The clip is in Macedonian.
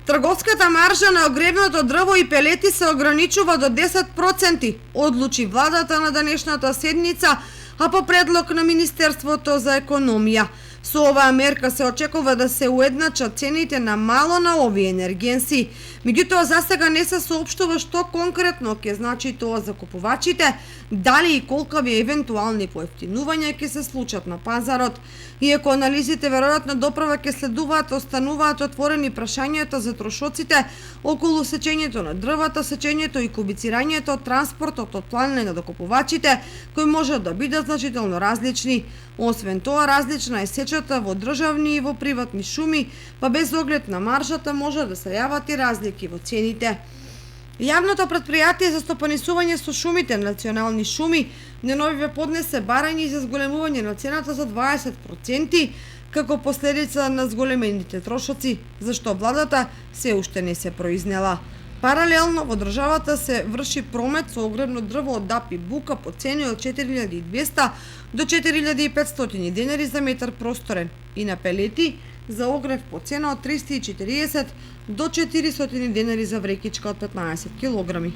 Трговската маржа на огревното дрво и пелети се ограничува до 10%, одлучи владата на денешната седница, а по предлог на Министерството за економија. Со оваа мерка се очекува да се уедначат цените на мало на овие енергенси. Меѓутоа, засега не се соопштува што конкретно ќе значи тоа за купувачите, дали и колкави евентуални поевтинувања ќе се случат на пазарот. Иако анализите веројатно доправа ќе следуваат, остануваат отворени прашањата за трошоците околу сечењето на дрвата, сечењето и кубицирањето, транспортот од планина до купувачите, кои можат да бидат значително различни. Освен тоа, различна е сечата во државни и во приватни шуми, па без оглед на маржата може да се јават и разлики во цените. Јавното претпријатие за стопанисување со шумите, Национални шуми, деновиве поднесе барање за зголемување на цената за 20%, како последица на зголемените трошоци, зашто владата се уште не се произнела. Паралелно во државата се врши промет со огревно дрво од ДАП и бука по цени од 4200 до 4500 денари за метар просторен и на пелети за огрев по цена од 340 до 400 денари за врекичка од 15 килограми.